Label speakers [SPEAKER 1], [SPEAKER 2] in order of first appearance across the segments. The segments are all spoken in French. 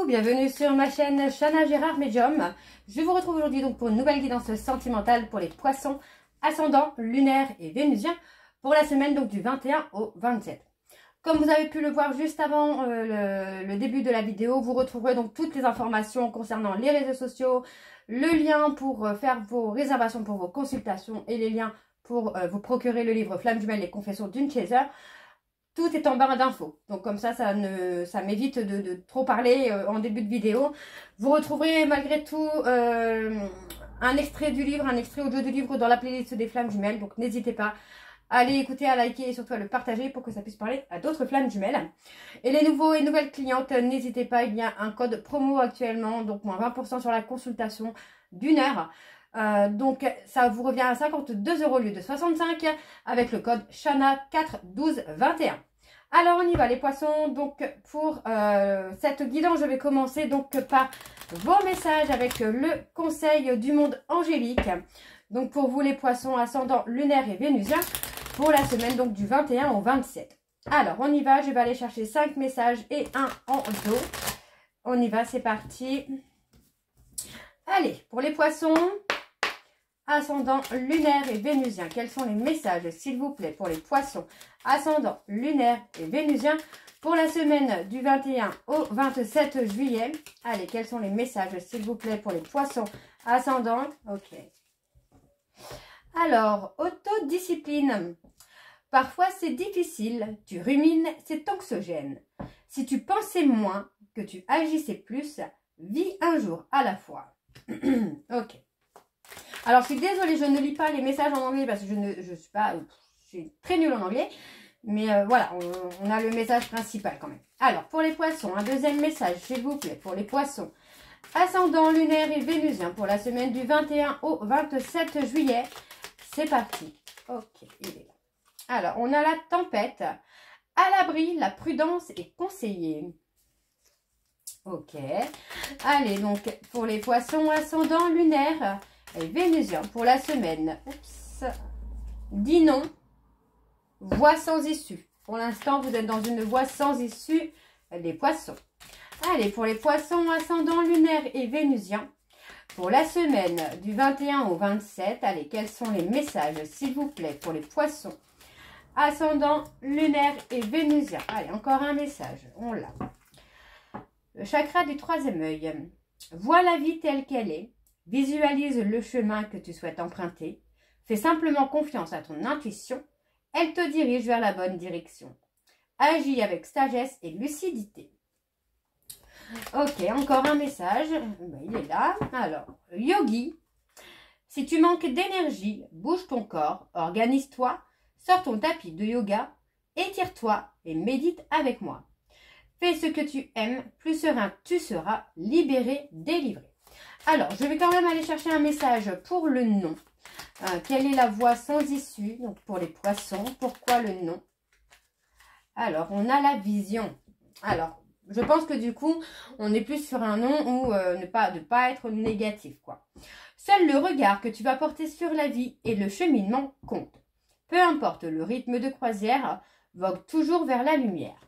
[SPEAKER 1] Coucou, bienvenue sur ma chaîne Chana Gérard Medium. Je vous retrouve aujourd'hui donc pour une nouvelle guidance sentimentale pour les poissons, ascendant, lunaire et vénusien pour la semaine donc du 21 au 27. Comme vous avez pu le voir juste avant le début de la vidéo, vous retrouverez donc toutes les informations concernant les réseaux sociaux, le lien pour faire vos réservations pour vos consultations et les liens pour vous procurer le livre Flamme jumelle, les confessions d'une chaser. Tout est en barre d'infos. Donc comme ça m'évite de trop parler en début de vidéo. Vous retrouverez malgré tout un extrait du livre, un extrait audio du livre dans la playlist des Flammes jumelles. Donc n'hésitez pas à aller écouter, à liker et surtout à le partager pour que ça puisse parler à d'autres Flammes jumelles. Et les nouveaux et nouvelles clientes, n'hésitez pas, il y a un code promo actuellement. Donc moins 20% sur la consultation d'une heure. Donc ça vous revient à 52 € au lieu de 65 avec le code CHANA41221. Alors on y va les poissons. Donc pour cette guidance je vais commencer donc par vos messages avec le conseil du monde angélique. Donc pour vous les poissons ascendant lunaire et vénusien pour la semaine donc du 21 au 27. Alors on y va, je vais aller chercher 5 messages et un en dos. On y va, c'est parti. Allez, pour les poissons ascendant lunaire et vénusien, quels sont les messages s'il vous plaît pour les poissons ascendant lunaire et vénusien pour la semaine du 21 au 27 juillet. Allez, quels sont les messages s'il vous plaît pour les poissons ascendant? Ok. Alors, autodiscipline. Parfois c'est difficile, tu rumines, c'est anxiogène. Si tu pensais moins, que tu agissais plus, vis un jour à la fois. Ok. Alors, je suis désolée, je ne lis pas les messages en anglais parce que je suis très nulle en anglais. Mais voilà, on a le message principal quand même. Alors, pour les poissons, un deuxième message, s'il vous plaît, pour les poissons. Ascendant lunaire et vénusien pour la semaine du 21 au 27 juillet. C'est parti. Ok, il est là. Alors, on a la tempête. À l'abri, la prudence est conseillée. Ok. Allez, donc, pour les poissons ascendant lunaire et vénusien pour la semaine. Oups. Dis non. Voie sans issue. Pour l'instant, vous êtes dans une voie sans issue des poissons. Allez, pour les poissons ascendant lunaire et vénusien pour la semaine du 21 au 27. Allez, quels sont les messages, s'il vous plaît, pour les poissons ascendant lunaire et vénusien? Allez, encore un message. On l'a. Le chakra du troisième œil. Vois la vie telle qu'elle est. Visualise le chemin que tu souhaites emprunter. Fais simplement confiance à ton intuition. Elle te dirige vers la bonne direction. Agis avec sagesse et lucidité. Ok, encore un message. Il est là. Alors, yogi. Si tu manques d'énergie, bouge ton corps, organise-toi, sors ton tapis de yoga, étire-toi et médite avec moi. Fais ce que tu aimes, plus serein tu seras, libéré, délivré. Alors, je vais quand même aller chercher un message pour le nom. Quelle est la voie sans issue? Donc, pour les poissons, pourquoi le nom? Alors, on a la vision. Alors, je pense que du coup, on est plus sur un nom où ne pas être négatif, quoi. Seul le regard que tu vas porter sur la vie et le cheminement compte. Peu importe le rythme de croisière, vogue toujours vers la lumière.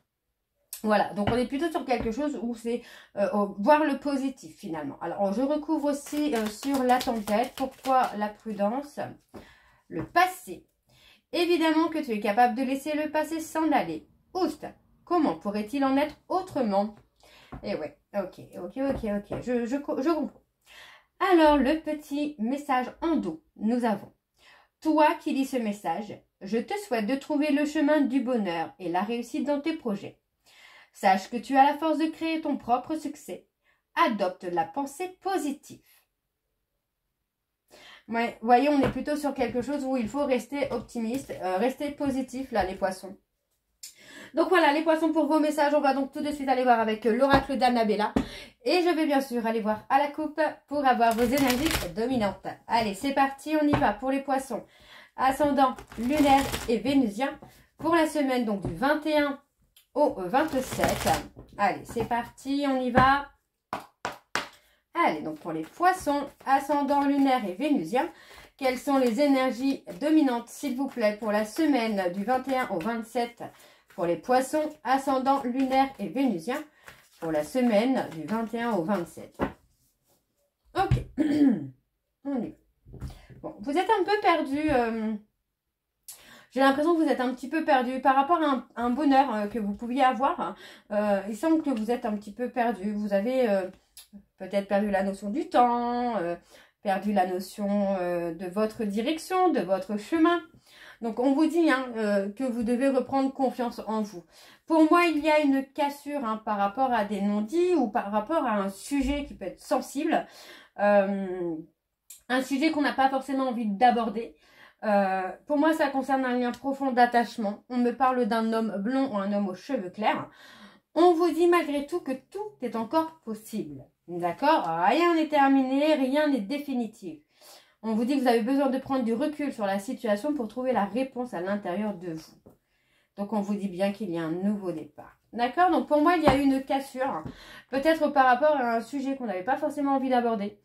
[SPEAKER 1] Voilà, donc on est plutôt sur quelque chose où c'est voir le positif finalement. Alors, je recouvre aussi sur la tempête. Pourquoi la prudence? Le passé. Évidemment que tu es capable de laisser le passé s'en aller. Oust, comment pourrait-il en être autrement? Eh ouais, ok, je comprends. Alors, le petit message en dos, nous avons. Toi qui lis ce message, je te souhaite de trouver le chemin du bonheur et la réussite dans tes projets. Sache que tu as la force de créer ton propre succès. Adopte la pensée positive. Ouais, voyez, on est plutôt sur quelque chose où il faut rester optimiste, rester positif, là, les poissons. Donc voilà, les poissons, pour vos messages, on va donc tout de suite aller voir avec l'oracle d'Annabella. Et je vais bien sûr aller voir à la coupe pour avoir vos énergies dominantes. Allez, c'est parti, on y va pour les poissons. Ascendant lunaire et vénusien pour la semaine donc du 21 au 27. Allez, c'est parti, on y va. Allez, donc pour les poissons, ascendant lunaire et vénusien, quelles sont les énergies dominantes, s'il vous plaît, pour la semaine du 21 au 27 pour les poissons, ascendant lunaire et vénusien pour la semaine du 21 au 27. Ok. On y va. Bon, vous êtes un peu perdu. J'ai l'impression que vous êtes un petit peu perdu par rapport à un bonheur que vous pouviez avoir. Il semble que vous êtes un petit peu perdu. Vous avez peut-être perdu la notion du temps, perdu la notion de votre direction, de votre chemin. Donc, on vous dit que vous devez reprendre confiance en vous. Pour moi, il y a une cassure par rapport à des non-dits ou par rapport à un sujet qui peut être sensible. Un sujet qu'on n'a pas forcément envie d'aborder. Pour moi, ça concerne un lien profond d'attachement. On me parle d'un homme blond ou un homme aux cheveux clairs. On vous dit malgré tout que tout est encore possible. D'accord? Rien n'est terminé, rien n'est définitif. On vous dit que vous avez besoin de prendre du recul sur la situation pour trouver la réponse à l'intérieur de vous. Donc, on vous dit bien qu'il y a un nouveau départ. D'accord? Donc, pour moi, il y a eu une cassure. Peut-être par rapport à un sujet qu'on n'avait pas forcément envie d'aborder.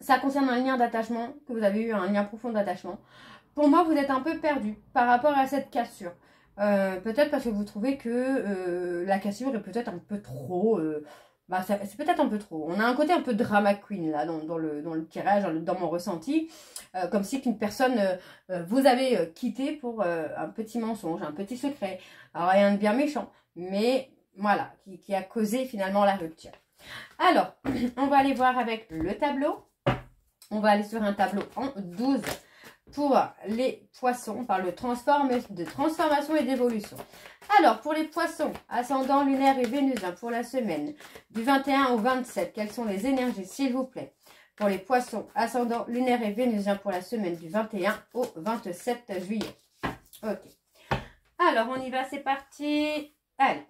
[SPEAKER 1] Ça concerne un lien d'attachement, que vous avez eu un lien profond d'attachement. Pour moi, vous êtes un peu perdu par rapport à cette cassure. Peut-être parce que vous trouvez que la cassure est peut-être un peu trop... c'est peut-être un peu trop. On a un côté un peu drama queen là dans le tirage, dans mon ressenti. Comme si qu'une personne vous avait quitté pour un petit mensonge, un petit secret. Alors, rien de bien méchant, mais voilà, qui a causé finalement la rupture. Alors, on va aller voir avec le tableau. On va aller sur un tableau en 12 pour les poissons. On parle de transformation et d'évolution. Alors, pour les poissons, ascendant lunaire et vénusien pour la semaine du 21 au 27, quelles sont les énergies, s'il vous plaît? Pour les poissons, ascendant lunaire et vénusien pour la semaine du 21 au 27 juillet. Ok. Alors, on y va, c'est parti. Allez.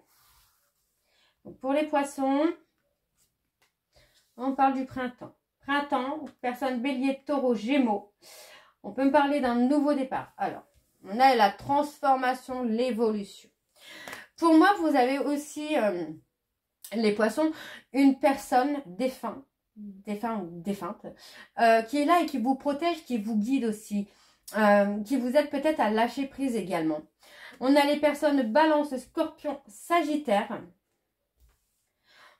[SPEAKER 1] Donc, pour les poissons, on parle du printemps. Printemps, personne bélier, taureau, gémeaux. On peut me parler d'un nouveau départ. Alors, on a la transformation, l'évolution. Pour moi, vous avez aussi, les poissons, une personne défunte, qui est là et qui vous protège, qui vous guide aussi, qui vous aide peut-être à lâcher prise également. On a les personnes balance, scorpion, sagittaire.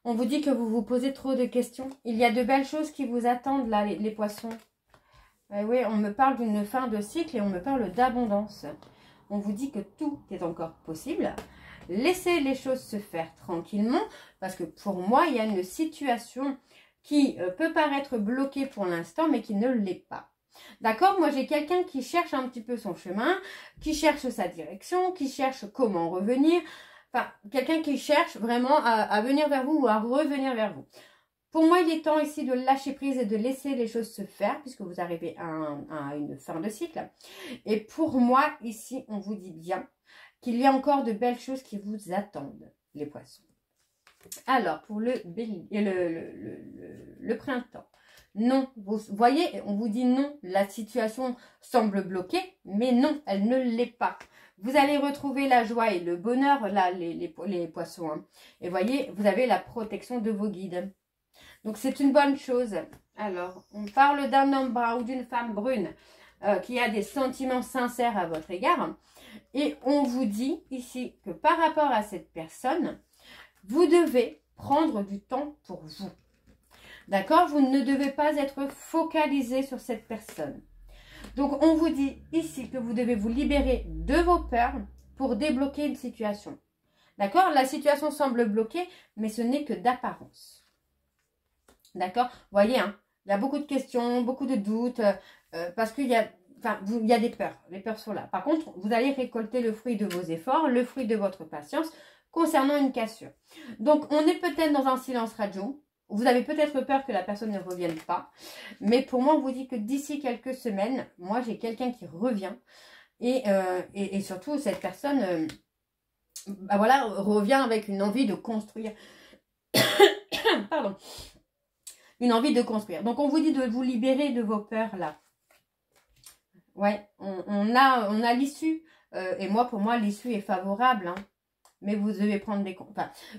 [SPEAKER 1] On vous dit que vous vous posez trop de questions. Il y a de belles choses qui vous attendent là, les poissons. Oui, on me parle d'une fin de cycle et on me parle d'abondance. On vous dit que tout est encore possible. Laissez les choses se faire tranquillement. Parce que pour moi, il y a une situation qui peut paraître bloquée pour l'instant, mais qui ne l'est pas. D'accord? Moi, j'ai quelqu'un qui cherche un petit peu son chemin, qui cherche sa direction, qui cherche comment revenir. Enfin, quelqu'un qui cherche vraiment à venir vers vous ou à revenir vers vous. Pour moi, il est temps ici de lâcher prise et de laisser les choses se faire puisque vous arrivez à une fin de cycle. Et pour moi, ici, on vous dit bien qu'il y a encore de belles choses qui vous attendent, les poissons. Alors, pour le printemps. Non, vous voyez, on vous dit non, la situation semble bloquée, mais non, elle ne l'est pas. Vous allez retrouver la joie et le bonheur, là, les poissons. Hein. Et voyez, vous avez la protection de vos guides. Donc, c'est une bonne chose. Alors, on parle d'un homme brun ou d'une femme brune qui a des sentiments sincères à votre égard. Et on vous dit ici que par rapport à cette personne, vous devez prendre du temps pour vous. D'accord? Vous ne devez pas être focalisé sur cette personne. Donc, on vous dit ici que vous devez vous libérer de vos peurs pour débloquer une situation. D'accord? La situation semble bloquée, mais ce n'est que d'apparence. D'accord? Vous voyez, hein, il y a beaucoup de questions, beaucoup de doutes, parce qu'il y a, il y a des peurs. Les peurs sont là. Par contre, vous allez récolter le fruit de vos efforts, le fruit de votre patience concernant une cassure. Donc, on est peut-être dans un silence radio. Vous avez peut-être peur que la personne ne revienne pas. Mais pour moi, on vous dit que d'ici quelques semaines, moi, j'ai quelqu'un qui revient. Et surtout, cette personne voilà, revient avec une envie de construire. Pardon. Une envie de construire. Donc, on vous dit de vous libérer de vos peurs, là. Ouais, on a l'issue. Et moi, pour moi, l'issue est favorable. Hein. Mais vous devez prendre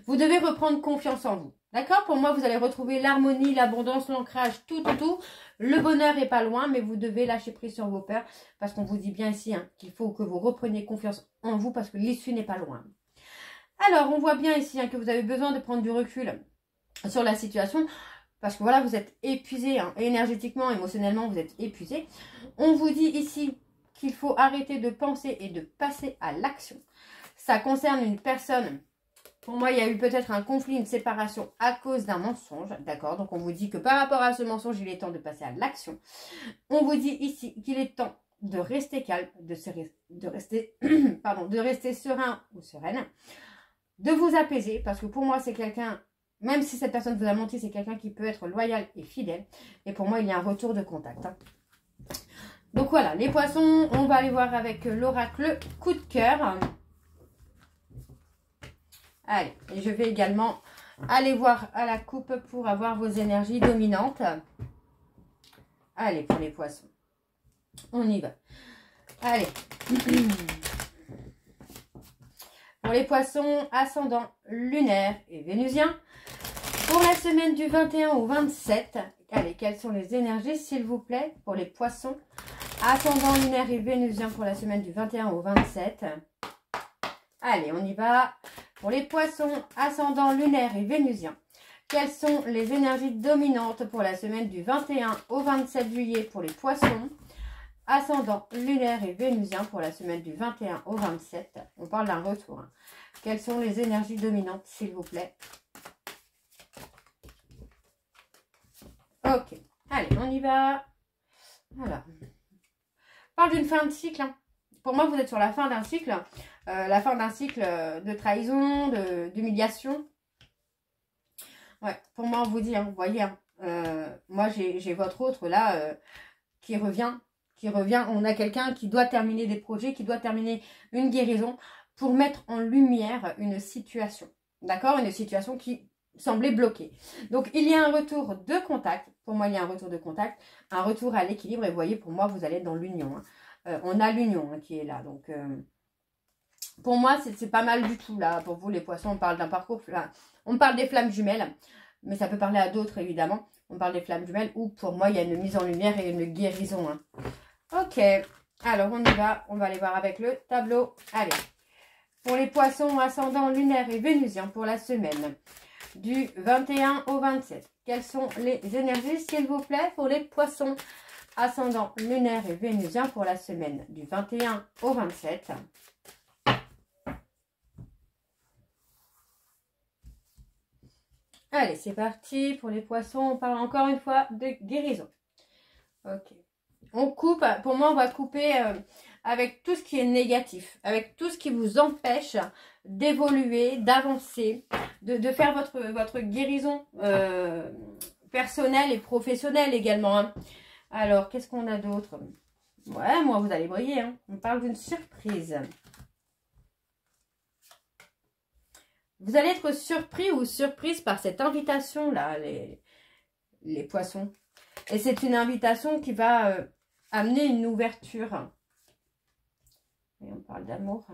[SPEAKER 1] vous devez reprendre confiance en vous. D'accord? Pour moi, vous allez retrouver l'harmonie, l'abondance, l'ancrage, tout. Le bonheur est pas loin, mais vous devez lâcher prise sur vos peurs. Parce qu'on vous dit bien ici hein, qu'il faut que vous repreniez confiance en vous parce que l'issue n'est pas loin. Alors, on voit bien ici hein, que vous avez besoin de prendre du recul sur la situation. Parce que voilà, vous êtes épuisé, hein, énergétiquement, émotionnellement, vous êtes épuisé. On vous dit ici qu'il faut arrêter de penser et de passer à l'action. Ça concerne une personne. Pour moi, il y a eu peut-être un conflit, une séparation à cause d'un mensonge. D'accord? Donc, on vous dit que par rapport à ce mensonge, il est temps de passer à l'action. On vous dit ici qu'il est temps de rester calme, de rester, pardon, de rester serein ou sereine, de vous apaiser. Parce que pour moi, c'est quelqu'un... Même si cette personne vous a menti, c'est quelqu'un qui peut être loyal et fidèle. Et pour moi, il y a un retour de contact. Hein. Donc voilà, les poissons, on va aller voir avec l'oracle coup de cœur. Allez, et je vais également aller voir à la coupe pour avoir vos énergies dominantes. Allez, pour les poissons, on y va. Allez. Pour les poissons, ascendant lunaire et vénusien. Pour la semaine du 21 au 27, allez, quelles sont les énergies, s'il vous plaît, pour les poissons, ascendant lunaire et vénusien pour la semaine du 21 au 27. Allez, on y va. Pour les poissons, ascendant lunaire et vénusien, quelles sont les énergies dominantes pour la semaine du 21 au 27 juillet pour les poissons, ascendant lunaire et vénusien pour la semaine du 21 au 27. On parle d'un retour. Hein. Quelles sont les énergies dominantes, s'il vous plaît? Ok, allez, on y va. Voilà. On parle d'une fin de cycle. Hein. Pour moi, vous êtes sur la fin d'un cycle. La fin d'un cycle de trahison, d'humiliation. Ouais, pour moi, on vous dit, hein, vous voyez, hein, moi, j'ai votre autre là qui revient. On a quelqu'un qui doit terminer des projets, qui doit terminer une guérison pour mettre en lumière une situation. D'accord? Une situation qui semblait bloquée. Donc, il y a un retour de contact. Pour moi, il y a un retour de contact, un retour à l'équilibre. Et vous voyez, pour moi, vous allez être dans l'union. Hein. On a l'union hein, qui est là. Donc, pour moi, c'est pas mal du tout là. Pour vous, les poissons, on parle d'un parcours. Là, on parle des flammes jumelles. Mais ça peut parler à d'autres, évidemment. On parle des flammes jumelles où, pour moi, il y a une mise en lumière et une guérison. Hein. Ok. Alors, on y va. On va aller voir avec le tableau. Allez. Pour les poissons ascendant lunaire et vénusien pour la semaine du 21 au 27. Quelles sont les énergies, s'il vous plaît, pour les poissons ascendant lunaire et vénusien pour la semaine du 21 au 27. Allez, c'est parti. Pour les poissons, on parle encore une fois de guérison. Ok. On coupe. Pour moi, on va couper avec tout ce qui est négatif. Avec tout ce qui vous empêche d'évoluer, d'avancer, de faire votre guérison personnelle et professionnelle également. Hein. Alors, qu'est-ce qu'on a d'autre? Ouais, moi, vous allez briller. Hein. On parle d'une surprise. Vous allez être surpris ou surprise par cette invitation-là, les poissons. Et c'est une invitation qui va amener une ouverture. Et on parle d'amour.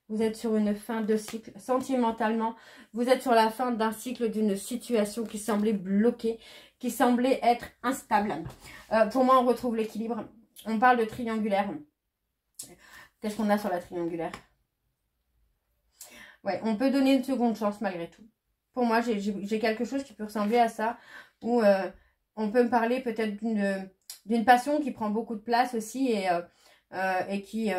[SPEAKER 1] Vous êtes sur une fin de cycle. Sentimentalement, vous êtes sur la fin d'un cycle d'une situation qui semblait bloquée, qui semblait être instable. Pour moi, on retrouve l'équilibre. On parle de triangulaire. Qu'est-ce qu'on a sur la triangulaire? Ouais, on peut donner une seconde chance malgré tout. Pour moi, j'ai quelque chose qui peut ressembler à ça. Où on peut me parler peut-être d'une passion qui prend beaucoup de place aussi. Et qui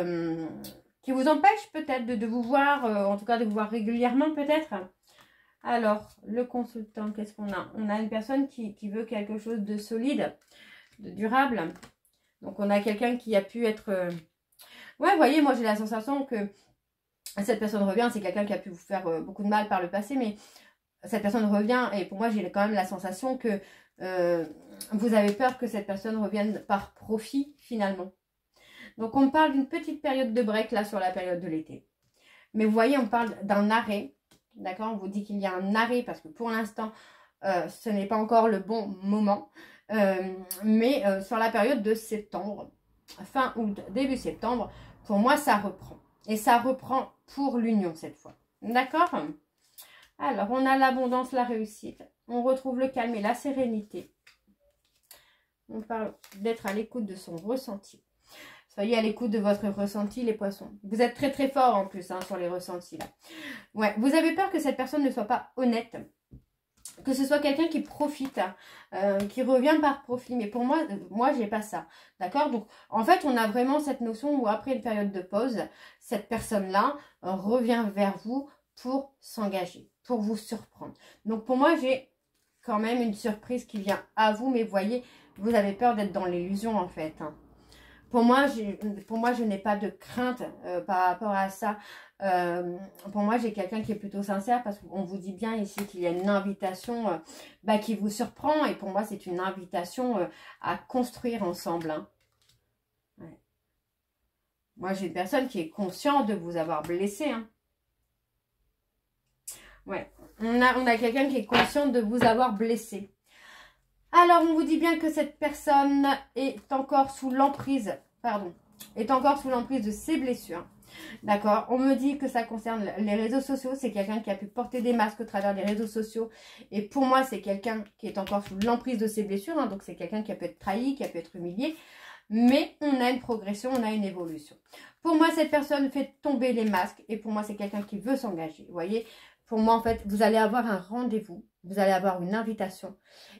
[SPEAKER 1] vous empêche peut-être de vous voir, en tout cas de vous voir régulièrement peut-être. Alors, le consultant, qu'est-ce qu'on a? On a une personne qui veut quelque chose de solide, de durable. Donc, on a quelqu'un qui a pu être... Ouais, vous voyez, moi j'ai la sensation que cette personne revient. C'est quelqu'un qui a pu vous faire beaucoup de mal par le passé, mais cette personne revient. Et pour moi, j'ai quand même la sensation que vous avez peur que cette personne revienne par profit finalement. Donc, on parle d'une petite période de break, là, sur la période de l'été. Mais vous voyez, on parle d'un arrêt. D'accord? On vous dit qu'il y a un arrêt parce que pour l'instant, ce n'est pas encore le bon moment. Mais sur la période de septembre, fin août, début septembre, pour moi, ça reprend. Et ça reprend pour l'union cette fois. D'accord? Alors, on a l'abondance, la réussite. On retrouve le calme et la sérénité. On parle d'être à l'écoute de son ressenti. Soyez à l'écoute de votre ressenti, les poissons. Vous êtes très très fort en plus hein, sur les ressentis là. Ouais, vous avez peur que cette personne ne soit pas honnête. Que ce soit quelqu'un qui profite, qui revient par profit. Mais pour moi, j'ai pas ça. D'accord? Donc, en fait, on a vraiment cette notion où après une période de pause, cette personne-là revient vers vous pour s'engager, pour vous surprendre. Donc, pour moi, j'ai quand même une surprise qui vient à vous. Mais vous voyez, vous avez peur d'être dans l'illusion, en fait. Hein. Pour moi, je n'ai pas de crainte par rapport à ça. Pour moi, j'ai quelqu'un qui est plutôt sincère parce qu'on vous dit bien ici qu'il y a une invitation qui vous surprend. Et pour moi, c'est une invitation à construire ensemble. Hein. Ouais. Moi, j'ai une personne qui est consciente de vous avoir blessé. Hein. Ouais. On a quelqu'un qui est consciente de vous avoir blessé. Alors, on vous dit bien que cette personne est encore sous l'emprise, de ses blessures. D'accord? On me dit que ça concerne les réseaux sociaux. C'est quelqu'un qui a pu porter des masques au travers des réseaux sociaux. Et pour moi, c'est quelqu'un qui est encore sous l'emprise de ses blessures. Hein. Donc, c'est quelqu'un qui a pu être trahi, qui a pu être humilié. Mais on a une progression, on a une évolution. Pour moi, cette personne fait tomber les masques. Et pour moi, c'est quelqu'un qui veut s'engager. Vous voyez? Pour moi, en fait, vous allez avoir un rendez-vous. Vous allez avoir une invitation.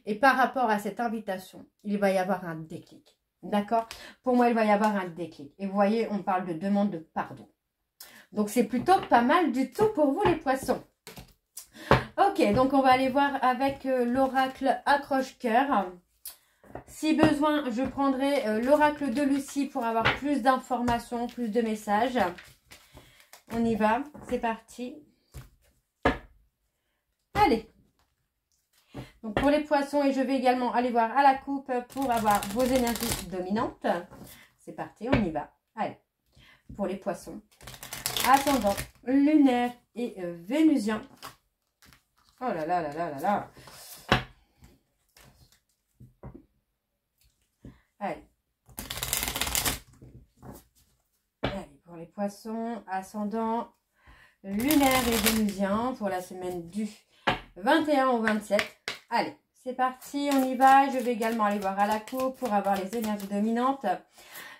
[SPEAKER 1] Et par rapport à cette invitation, il va y avoir un déclic. D'accord? Pour moi, il va y avoir un déclic. Et vous voyez, on parle de demande de pardon. Donc, c'est plutôt pas mal du tout pour vous, les poissons. Ok, donc on va aller voir avec l'oracle accroche-cœur. Si besoin, je prendrai l'oracle de Lucie pour avoir plus d'informations, plus de messages. On y va, c'est parti. Allez. Donc pour les poissons, et je vais également aller voir à la coupe pour avoir vos énergies dominantes. C'est parti, on y va. Allez, pour les poissons. Ascendant, lunaire et vénusien. Oh là là là là là là. Allez. Allez, pour les poissons, ascendant, lunaire et vénusien pour la semaine du 21 au 27. Allez, c'est parti, on y va. Je vais également aller voir à la coupe pour avoir les énergies dominantes.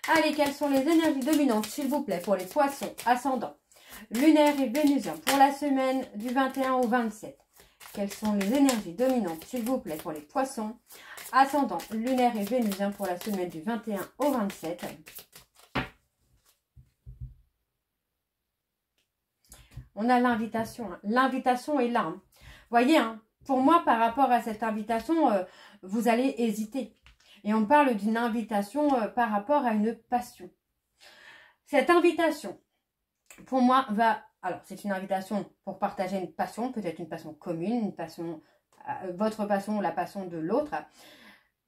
[SPEAKER 1] Allez, quelles sont les énergies dominantes, s'il vous plaît, pour les poissons, ascendant, lunaire et vénusien pour la semaine du 21 au 27. Quelles sont les énergies dominantes, s'il vous plaît, pour les poissons, ascendant, lunaire et vénusien pour la semaine du 21 au 27. On a l'invitation. Hein. L'invitation est là. Hein. Voyez, hein, pour moi, par rapport à cette invitation, vous allez hésiter. Et on parle d'une invitation par rapport à une passion. Cette invitation, pour moi, va... Alors, c'est une invitation pour partager une passion, peut-être une passion commune, une passion, votre passion ou la passion de l'autre.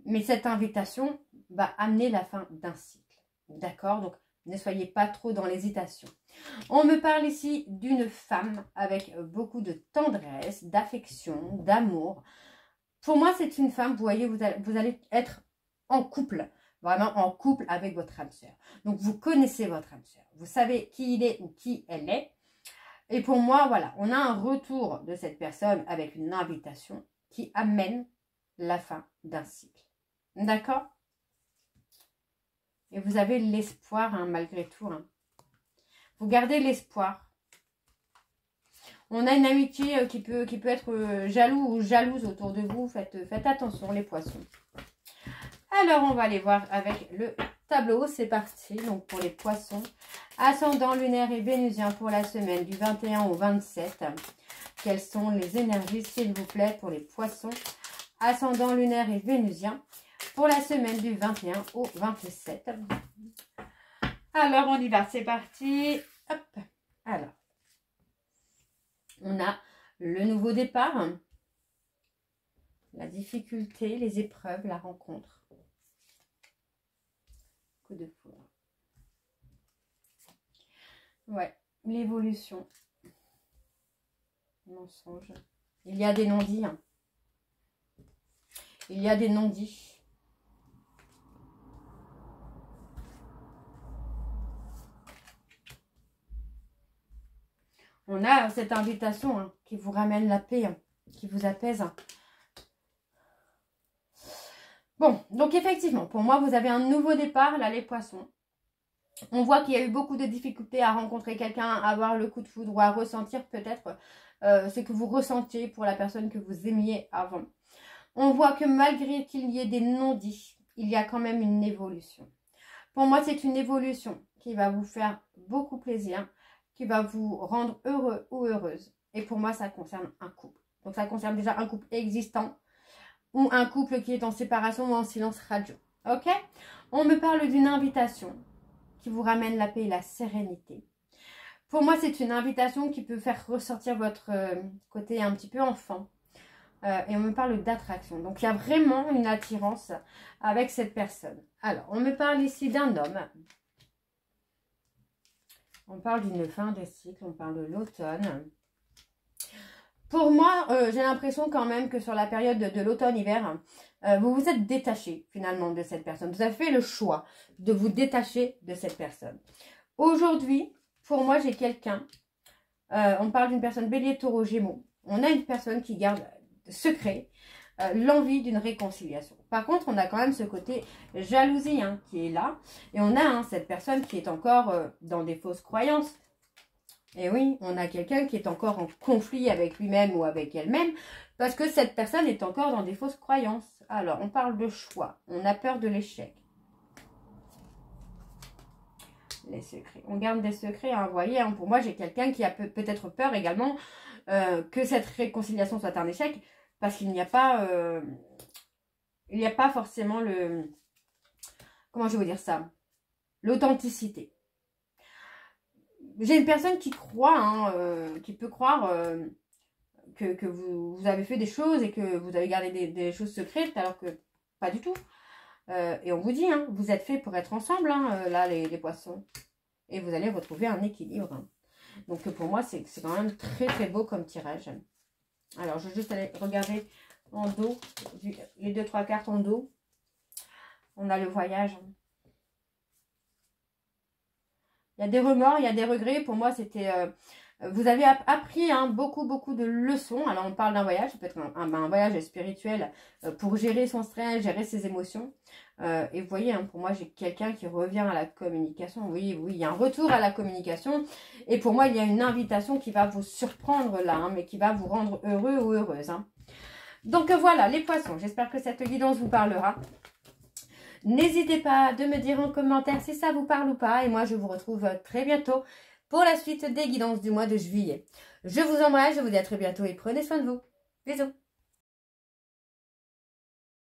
[SPEAKER 1] Mais cette invitation va amener la fin d'un cycle. D'accord? Donc, ne soyez pas trop dans l'hésitation. On me parle ici d'une femme avec beaucoup de tendresse, d'affection, d'amour. Pour moi, c'est une femme, vous voyez, vous allez être en couple, vraiment en couple avec votre âme sœur. Donc, vous connaissez votre âme sœur. Vous savez qui il est ou qui elle est. Et pour moi, voilà, on a un retour de cette personne avec une invitation qui amène la fin d'un cycle. D'accord? Et vous avez l'espoir, hein, malgré tout. Hein. Vous gardez l'espoir. On a une amitié qui peut être jaloux ou jalouse autour de vous. Faites attention, les poissons. Alors, on va aller voir avec le tableau. C'est parti. Donc, pour les poissons, ascendant, lunaire et vénusien pour la semaine du 21 au 27. Quelles sont les énergies, s'il vous plaît, pour les poissons, ascendant, lunaire et vénusien pour la semaine du 21 au 27. Alors, on y va. C'est parti. Hop. Alors, on a le nouveau départ, la difficulté, les épreuves, la rencontre. Coup de foudre. Ouais, l'évolution. Mensonge. Il y a des non-dits. Hein. Il y a des non-dits. On a cette invitation hein, qui vous ramène la paix, hein, qui vous apaise. Hein. Bon, donc effectivement, pour moi, vous avez un nouveau départ, là, les poissons. On voit qu'il y a eu beaucoup de difficultés à rencontrer quelqu'un, à avoir le coup de foudre ou à ressentir peut-être ce que vous ressentiez pour la personne que vous aimiez avant. On voit que malgré qu'il y ait des non-dits, il y a quand même une évolution. Pour moi, c'est une évolution qui va vous faire beaucoup plaisir, qui va vous rendre heureux ou heureuse. Et pour moi, ça concerne un couple. Donc, ça concerne déjà un couple existant ou un couple qui est en séparation ou en silence radio. Ok? On me parle d'une invitation qui vous ramène la paix et la sérénité. Pour moi, c'est une invitation qui peut faire ressortir votre côté un petit peu enfant. Et on me parle d'attraction. Donc, il y a vraiment une attirance avec cette personne. Alors, on me parle ici d'un homme. On parle d'une fin de cycle. On parle de l'automne. Pour moi, j'ai l'impression quand même que sur la période de l'automne-hiver, vous vous êtes détaché finalement de cette personne. Vous avez fait le choix de vous détacher de cette personne. Aujourd'hui, pour moi, j'ai quelqu'un. On parle d'une personne bélier, taureau, gémeaux. On a une personne qui garde secret l'envie d'une réconciliation. Par contre, on a quand même ce côté jalousie qui est là. Et on a cette personne qui est encore dans des fausses croyances. Et oui, on a quelqu'un qui est encore en conflit avec lui-même ou avec elle-même parce que cette personne est encore dans des fausses croyances. Alors, on parle de choix. On a peur de l'échec. Les secrets. On garde des secrets, vous voyez. Pour moi, j'ai quelqu'un qui a peut-être peur également que cette réconciliation soit un échec parce qu'il n'y a pas forcément le... Comment je vais vous dire ça? L'authenticité. J'ai une personne qui croit, qui peut croire que vous avez fait des choses et que vous avez gardé des choses secrètes alors que pas du tout. Et on vous dit, vous êtes fait pour être ensemble, là, les poissons. Et vous allez retrouver un équilibre. Donc pour moi, c'est quand même très très beau comme tirage. Alors, je vais juste aller regarder en dos, les 2-3 cartes en dos. On a le voyage. Il y a des remords, il y a des regrets. Pour moi, c'était... vous avez appris beaucoup de leçons. Alors, on parle d'un voyage. Ça peut être un voyage spirituel pour gérer son stress, gérer ses émotions. Et vous voyez, pour moi, j'ai quelqu'un qui revient à la communication. Oui, il y a un retour à la communication. Et pour moi, il y a une invitation qui va vous surprendre là, mais qui va vous rendre heureux ou heureuse. Donc, voilà, les poissons. J'espère que cette guidance vous parlera. N'hésitez pas de me dire en commentaire si ça vous parle ou pas. Et moi, je vous retrouve très bientôt pour la suite des guidances du mois de juillet. Je vous embrasse, je vous dis à très bientôt et prenez soin de vous. Bisous.